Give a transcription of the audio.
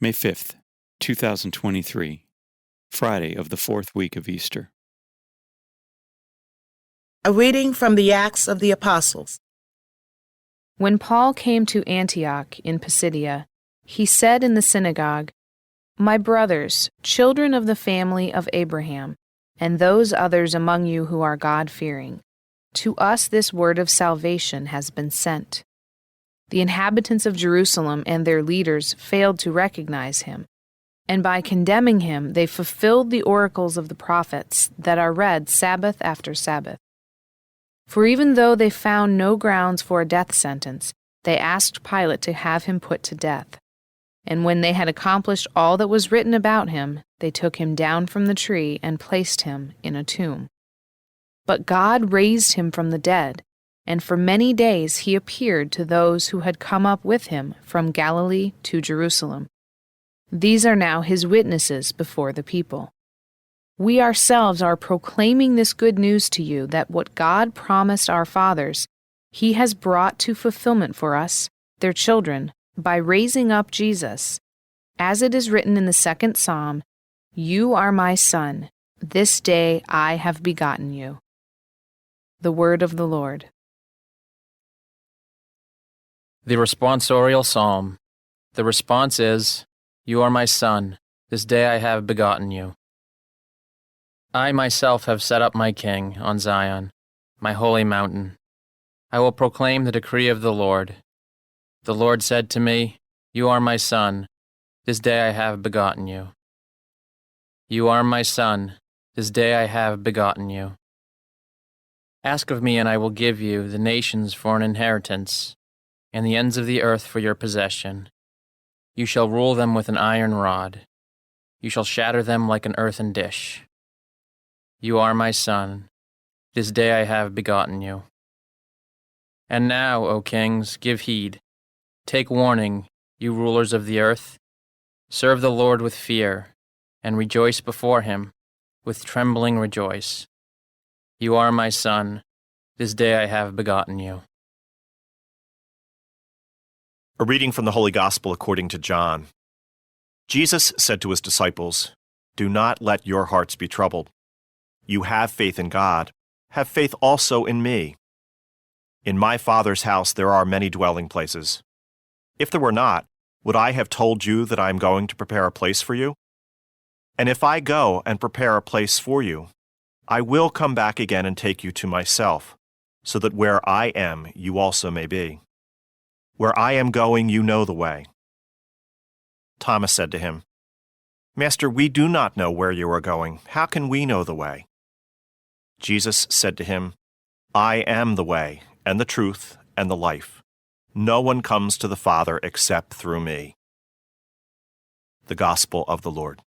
May 5th, 2023, Friday of the fourth week of Easter. A reading from the Acts of the Apostles. When Paul came to Antioch in Pisidia, he said in the synagogue, "My brothers, children of the family of Abraham, and those others among you who are God-fearing, to us this word of salvation has been sent." The inhabitants of Jerusalem and their leaders failed to recognize him, and by condemning him they fulfilled the oracles of the prophets that are read Sabbath after Sabbath. For even though they found no grounds for a death sentence, they asked Pilate to have him put to death. And when they had accomplished all that was written about him, they took him down from the tree and placed him in a tomb. But God raised him from the dead, and for many days he appeared to those who had come up with him from Galilee to Jerusalem. These are now his witnesses before the people. We ourselves are proclaiming this good news to you, that what God promised our fathers, he has brought to fulfillment for us, their children, by raising up Jesus. As it is written in the second Psalm, "You are my son, this day I have begotten you." The word of the Lord. The responsorial psalm. The response is, "You are my son, this day I have begotten you." I myself have set up my king on Zion, my holy mountain. I will proclaim the decree of the Lord. The Lord said to me, "You are my son, this day I have begotten you." You are my son, this day I have begotten you. Ask of me, and I will give you the nations for an inheritance, and the ends of the earth for your possession. You shall rule them with an iron rod. You shall shatter them like an earthen dish. You are my son, this day I have begotten you. And now, O kings, give heed. Take warning, you rulers of the earth. Serve the Lord with fear, and rejoice before him, with trembling rejoice. You are my son, this day I have begotten you. A reading from the Holy Gospel according to John. Jesus said to his disciples, "Do not let your hearts be troubled. You have faith in God, have faith also in me. In my Father's house there are many dwelling places. If there were not, would I have told you that I am going to prepare a place for you? And if I go and prepare a place for you, I will come back again and take you to myself, so that where I am, you also may be. Where I am going, you know the way." Thomas said to him, "Master, we do not know where you are going. How can we know the way?" Jesus said to him, "I am the way, and the truth, and the life. No one comes to the Father except through me." The Gospel of the Lord.